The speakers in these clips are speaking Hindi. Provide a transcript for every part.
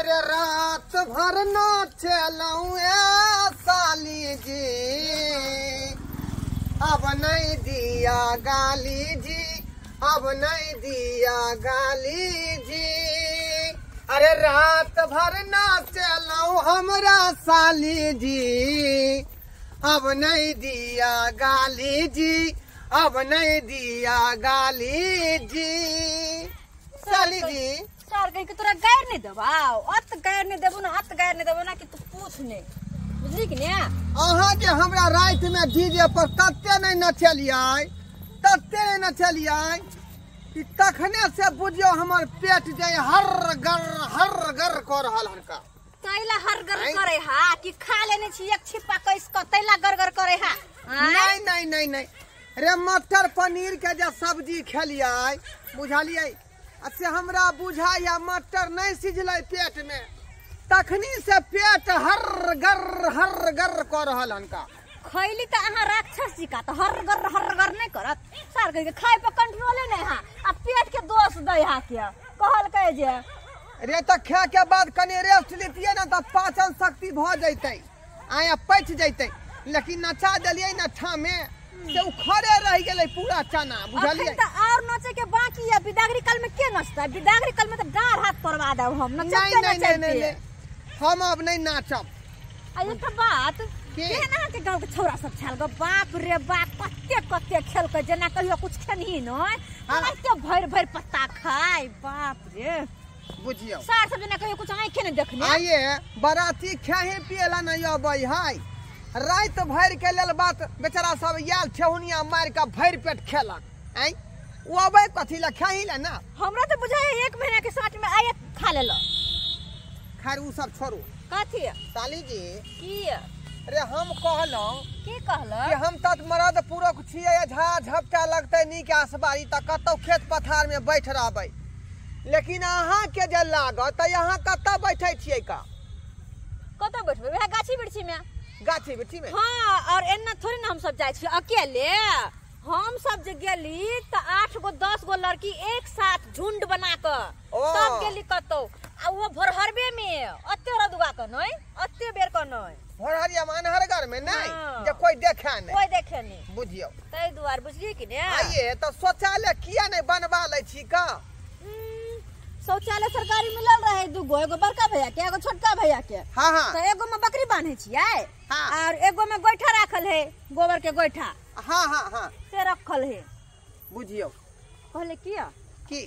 अरे रात भर नाचलूं साली जी, अब नहीं दिया गाली जी, अब नहीं दिया गाली जी। अरे रात भर नाचलूं हमरा साली जी, अब नहीं दिया गाली जी, अब नहीं दिया गाली जी। साली जी चार गई के तोरा गैर नहीं देबाओ, अत गैर नहीं देबो ना, अत गैर नहीं देबो ना कि तू पूछ ने, बुझली कि ने। अहाँ जे हमरा रात में डीजे पर तत्ते नहीं नचलियै, तत्ते नहीं नचलियै कि तखने से बुझियो हमर पेट जे हर गर कर रहल हनका। तैला हर गर करे हा कि खा लेने छी एक छिपा कइस क तैला गर गर करे हा। नहीं नहीं नहीं नहीं, रे मटर पनीर के जे सब्जी खेलियै बुझलियै, से हमरा बुझाया मटर नहीं सिझलै पेट में, तखनी से पेट हर गर कर रहल हनका। खैली त अहाँ राक्षस जी का त हर गर नहीं करत। सार के खाए पे कंट्रोले नहीं हा, आ पेट के दोष दे हा के कहल कहे जे रे त खाए के बाद कनी रेस्ट लेतियै ना त पाचन शक्ति भ जैतै, आया पच जैतै, लेकिन नचा देलियै ना ठामे से उखड़े रह गेलै पूरा चना, बुझलियै। त और नचे के बाकी है, बिदागरी कल में के नचता, बिदागरी कल में त डार हाथ परवा देब हम नचते नहीं, हम अब नहीं नाचब। आ एक बात के ना के गांव के छौरा सब छाल ग, बाप रे बाप कत्ते खेल के जना कहियो कुछ खेनही न, कत्ते भर पत्ता खाय, बाप रे बुझियो। सार सब जना कहियो कुछ आंखे ने देखने। आइए बराती खाहे पियला नहीं अबै है, रात भर के लेल बात बेचारा सब याल ठेहुनिया मार के भर पेट खेलक। आई वो अबै कथी ला खाही ला ना, हमरा तो बुझाय 1 महीना के साथ में आए खा लेलो। खैर उ सब छोड़ू। कथी साली जी की रे हम कहलौ की कहलो कि हम तत मरद पूरक छियै, झा झपटा लगतै नीक आसबारी त कतौ खेत पथार में बैठ रहबै, लेकिन अहाँ के जे लागत त यहाँ कतौ बैठै छियै का? कतौ बैठबै वह गाछी बिरछी में, गाछी बिरछी में। हां और एन्ना थोड़ी ना हम सब जाय छी अकेले, हम सब जे गेली त 8 गो 10 गो लड़की एक साथ झुंड बना के सब गेली कतौ, आ वो भरहरबे में अत्ते रदुआ के नहीं, अत्ते बेर के नहीं, भरहरिया मानहरगर में नहीं जे कोई देखे नहीं, कोई देखे नहीं, बुझियो। तै दुआर बुझली कि ने। आइए तो शौचालय किया नहीं बनवा ले छी का? शौचालय सरकारी मिलल रहे दुगो, एगो बड़का भैया के एगो छोटका भैया के। हाँ हाँ तो एगो में बकरी बांधे छियै, हाँ। और एगो में गोइठा रखल है, गोबर के गोइठा हाँ हाँ हाँ से रखल है, बुझियो। कहले किया की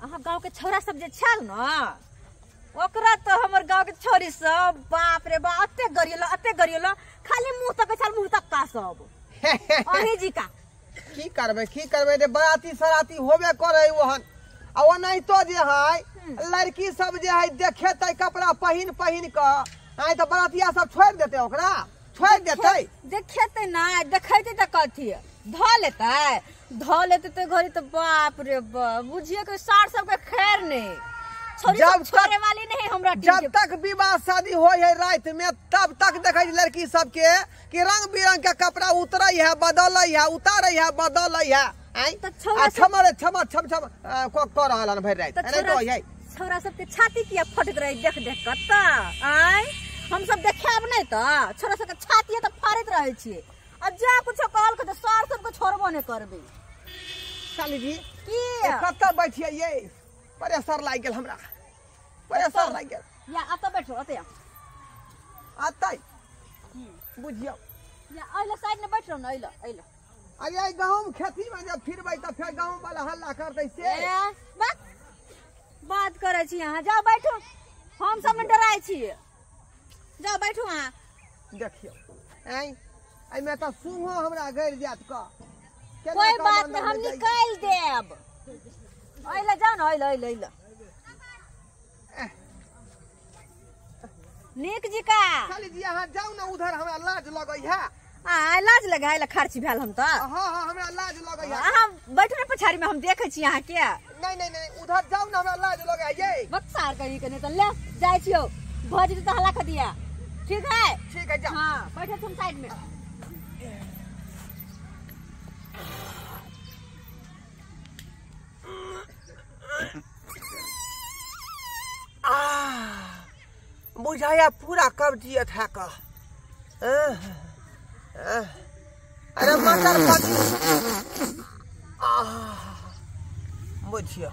अहाँ गांव के छौरा सब जे छल न, ओकरा तो हमर गांव के छोरी सब बाप रे बाप अत्ते गरियलो, खाली मुंह तक छल, मुंह तक का सब अही जी का। की करबे रे, बराती सराती होबे करे ओहन। आ वो नहीं तो जे है लड़की सब जे है देखेतै कपड़ा पहिन के, आई तो बरातिया सब छोड़ देते, ओकरा छोड़ देते, देखेते ना देखेते त कथी ध लेते तो घरी तो बाप रे बाप बुझिए कि सार सब के खैर नहीं, जब छोड़े वाली नहीं हमरा। जब तक विवाह शादी हो है रात में तब तक देखे लड़की सब के कि रंग बिरंग के कपड़ा उतरे है, बदल है, उतारे है, बदल है। छौरा सब के छाती किया फटत रहे देख कत आय, हम सब देखाब नहीं तो छौरा सब के छाती तो फाड़त रहे छिए, अब जा कुछ कहल के सार सब के छोड़बो नहीं करबे। साली जी की कत बैठिए ये, परेशान लाग गेल हमरा, परेशान लाग गेल। या अत बैठो अते आतै बुझियो, या आइला साइड में बैठ रहो न, आइला अरे गाँव खेती में जब फिरबै त फिर गाँव वाला हल्ला करतै से बात करे छी। यहाँ जाओ बैठो, हम सब में डराय छी, जाओ बैठो वहाँ। देखियो आई में तो सुहो हमरा गैर जात का, कोई बात नहीं हम निकाल देब, आइला जाओ ना, आइला नीक जी का। साली जी यहाँ जाओ ना, उधर हमरा लाज लगै है। लाज लगा खर्ची भेल हम तो। हाँ हाँ हमरा लाज लगे है। अहाँ बैठो ना पछाड़ी में, हम देखे छी यहाँ के। नहीं उधर जाओ ना, हमरा लाज लगे ये बक्सार करी के नहीं तो ले जाय छियो, भज तो हल्ला कर दिया। ठीक है जाओ। हाँ बैठो तुम साइड में। बुझाया पूरा कब्जियत है का। अरे मटर बुझियो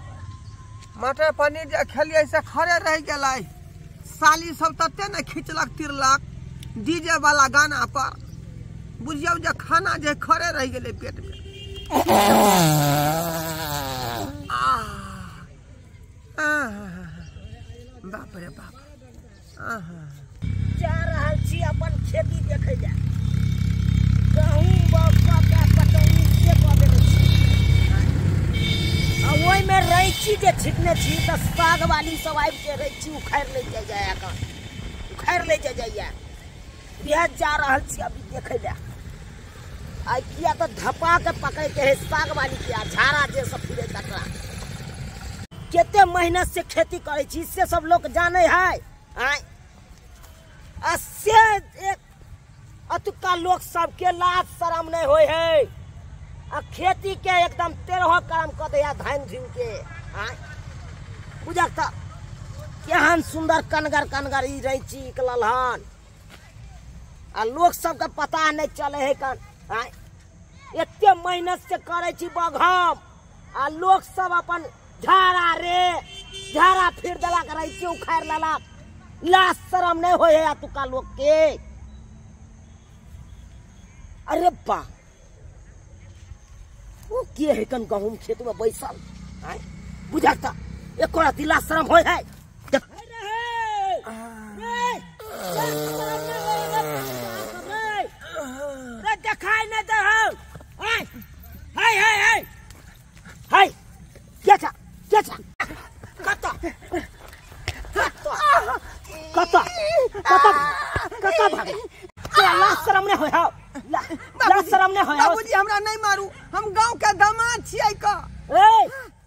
मटर पनीर जे खेलिए से खड़े रह गए। साली सब तते न खिंचलक तिरलक डीजे वाला गाना पर। बुझियो जे खाना जे खड़े रह गए पेट में। बाप रे बाप। जा रहल छी अपन खेती देखे जा। गहूम बौका के पटौनी से कऽ देने छी। आ ओइ में रैंची जे छिटने छी त साग वाली सब आबि के रैंची उखाड़ ले जाइया का। उखाड़ ले जाइया। बिहार जा रहल छी अभी देखे जा। आ किया तो धपा के पकड़ के है साग वाली के झाड़ा जे सब फिरे तकरा। केते मेहनत से खेती करे छी से सब लोग जाने है। आय एक अतुका लोग सबके लाज शरम नहीं होय है। आ खेती के एकदम 13 काम कर दिया धान झुन के। बुझक केहन सुंदर कनगर कनगर ई रैंची निकलल हन। आ लोग सबके पता नहीं चले है कन। एते मेहनत से करे छी बघम। आ लोग सब अपन झाड़ा फिर देलक रैंची उखाड़ लेलक। लाज शरम नहीं होय है तुका लोग के। अरे बा वो के है कन गहूम खेत में बैसल। बुझाता एको राती लाज शरम होय है। देखाई नहीं दे बाबूजी हमरा नहीं मारू। हम गांव के दामाद छियै का।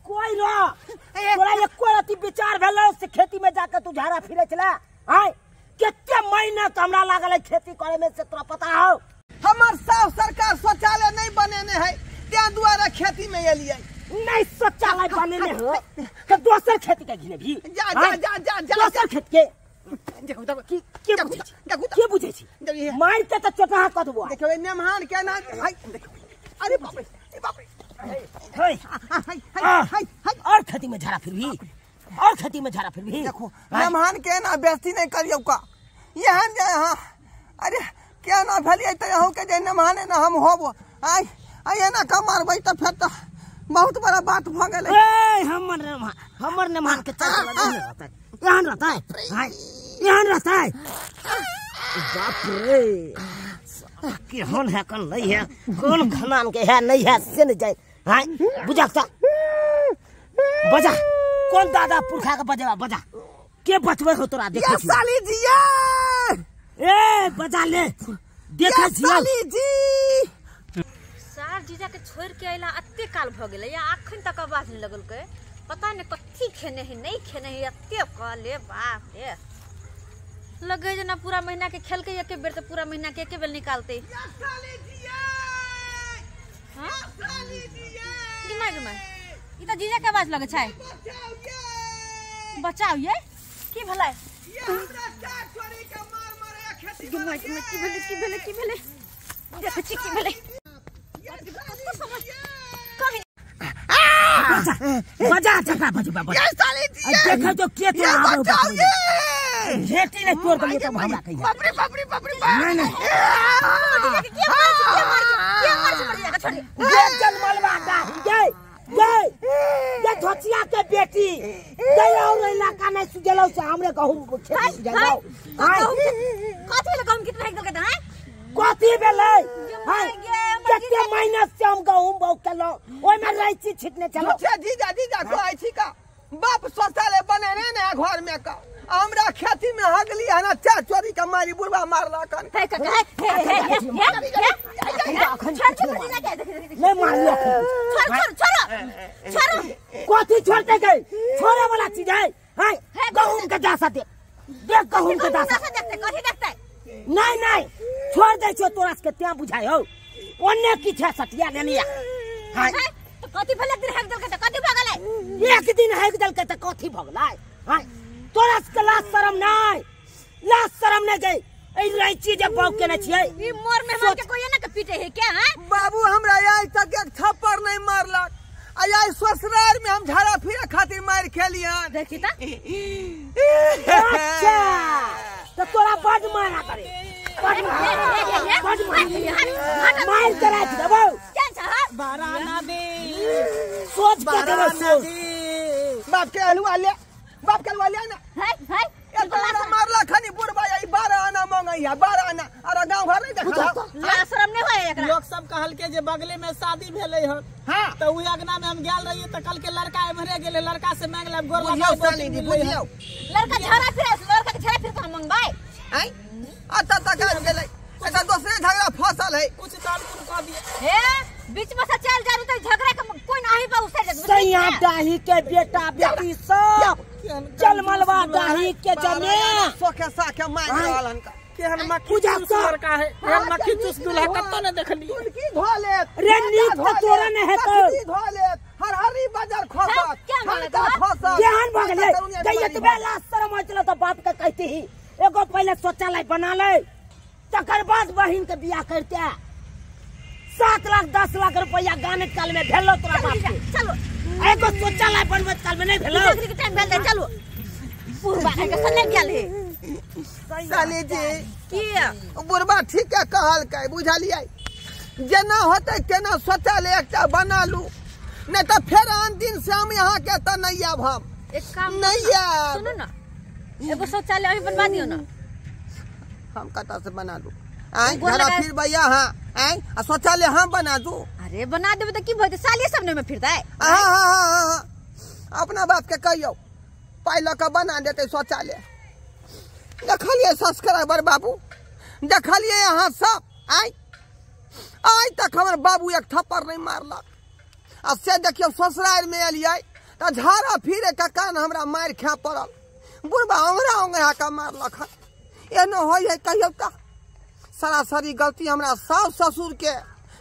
कोई तोरा एको राती विचार भेल से खेती में जाकर तू झाड़ा फिरे चला। कितने महीना तो हमरा लागल है खेती करे में से तोरा पता हो। हमार साफ सरकार शौचालय नहीं बनेने है त्या द्वारा खेती में एलिए। नहीं शौचालय बनेने हो तो दोसर खेती के घिने भी। जा जा जा जा जा दोसर खेत के के बुझे छी मार के तो चोटा क देबो। देखो नेमहान के ना। अरे बाप रे बाप रे। और खेती में झाड़ा फिर भी। और खेती में झाड़ा फिर भी। देखो नेमहान के ना बेइज्जती नहीं करियो का। यहां जे हां अरे क्या ना भलिए त हो के जे नेमहाने ना हम होबो। आई ना का मारबै त फिर त बहुत बड़ा बात भ गेलै। हमर नेमहान के चल नहीं रहता है। यहाँ रहता है। यहाँ रहता है। बाप रे केहन है कन नहीं है कौन खनान के है नहीं है से नहीं जाए। बुझाता बजा कौन दादा पुरखा का बजेवा बजा के बचवे हो तोरा देखे छी। साली जी ए बजा ले देखे छी साली जी। सार जीजा के छोड़ के आइला अत्ते काल भ गेलै या अखन तक आवाज नहीं लगल के। पता नहीं कथी खेने है नहीं खेने है अत्ते काले। बाप रे लगे जना पूरा महीना के खेल के एक बेर तो पूरा महीना के एक बेर निकालते। हां गिमा गिमा ई त जीजा के आवाज लगे छै। बचाओ ये की भलाई ये हमरा चार छोरी के मार मारे खेती गिमा गिमा की भेले देख छी की भेले। बजा चका बजा बजा ये साली जी देखो तो के तो आवे खेती ने तोड़ के तो हमरा कहिया। बाप रे बाप रे बाप रे नहीं के मार से मर जाएगा छोड़ी। ये जन्मलवा दा ये धोतिया के बेटी गयो रे इलाका नहीं सुजलो से हमरे कहूं खेती जाओ। कथी ले गहूम कितना एक दल के है कथी भेलै। कितने महीना से हम गहूम बौ केलो ओइ में रैंची छिटने चलो। जीजा जीजा कहै छी का बाप शौचालय बनेने ने घर में का। हमरा खेती में हगली है ना चार चोरी का मारी बुढ़वा मारला कन। नहीं मारियो छोड़ कथी छोड़ते गई छोड़े वाला चीज है। गहूम के दासा देख गहूम के दासा देखते नहीं छोड़ दे छो तोरा के त्या बुझाय हो ओन्ने की छे सटिया ले लिया। तो कथी भले दिन हेक दल के त कथी भगले एक दिन हेक दल के त कथी भगलै। तोरा के लाज शरम नहीं लाज शरम नहीं गई ए रैची जे बाऊ के न छिए ई मोर मेहमान के कोई ना के पीटे है क्या हैं? बाबू हमरा आज तक एक थप्पड़ नहीं मारलक। आई ससुराल में हम झाड़ा फिरे खातिर मार खेलियन। देखी ता अच्छा तो तोरा बड मारा करे बड मार करा देबो क्या चाह बाराना दे सोच के करो सोच बाप के हलवा ले ना है ये तोरा मारला खनी बुढ़बा आई 12 आना मांगई है 12 आना और गांव घर नहीं देखा। लाशरम नहीं होए एकरा। लोग सब कहल के जे बगले में शादी भेले हन हां तो उ अगना में हम गेल रहिए त कल के लड़का एमरे गेले लड़का से मांग ले गोर बुझियो साली जी बुझियो लड़का झगड़ा फिरे लड़का के झगड़ा फिर तो हम मंगवाए आई आता तक आ गेलै एटा दूसरे झगड़ा फसल है। कुछ दाल कह दिए हे बीच में से चल जारू तो झगड़ा के कोई नहीं बा उसे सैया डाही के बेटा बेटी सब चल मलवा डाही के जने सोखे साखे मार रहलन का केहन मक्खी चूस लड़का है केहन मक्खी चूस दूल्हा कत्तो न देखली तुलकी धोले रे नीत तो तोरा न है तो धोले हरहरी बाजार खसत क्या माने का तो? खसत ध्यान भगले जइए तो बेला शर्म चलो तो बाप के कहती ही एगो पहले शौचालय बना ले तकर बाद बहिन के बियाह करते 7 लाख 10 लाख रुपया गाने काल में भेलो तोरा बाप के चलो एगो शौचालय बनबत काल में नहीं भेलो नौकरी के टाइम भेल दे चलो पूर्वा के सने गेल है साली जी की बुढ़बा ठीक है कहल के बुझलिए जेना होते केना शौचालय एकटा बना लू नहीं तो फिर आन दिन से हम यहाँ के तो नहीं आब हम एक काम नहीं आब सुनो ना एगो शौचालय अभी बनवा दियो ना हम कटा से बना लू आई घरा फिर भैया हाँ आई शौचालय हम बना दू। अरे बना देबे तो की भइते सालिए सब में फिरता है हाँ अपना बाप के कहियो पाई ल के बना देते शौचालय। देखलिए सब्सक्राइबर बाबू देखलिए यहाँ सब आज तक हमारे बाबू एक थप्पड़ नहीं मारलक आ से देखियो ससुराल में एलिए तो झाड़ा फिरे का कान हमरा मार खा पड़ल बुढ़बा अंगरा का मारलक एनो हो कहियो तो सरासरी गलती हमरा सास ससुर के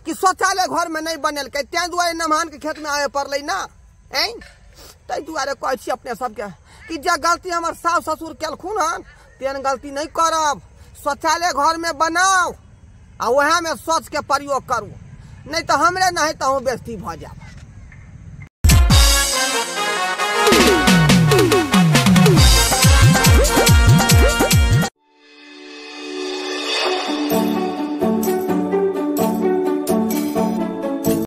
कि शौचालय घर में नहीं बनल के तै दुआरे नमहान के खेत में आवे पड़ले ना तै दुआरे कहै छी अपने सबके कि जे गलती हमर सास ससुर केलखुन हन तेन गलती नहीं करब। शौचालय घर में बनाओ आ वह में शौच के प्रयोग करू नहीं तो हमरे नहीं तो बेइज्जती भ जाब।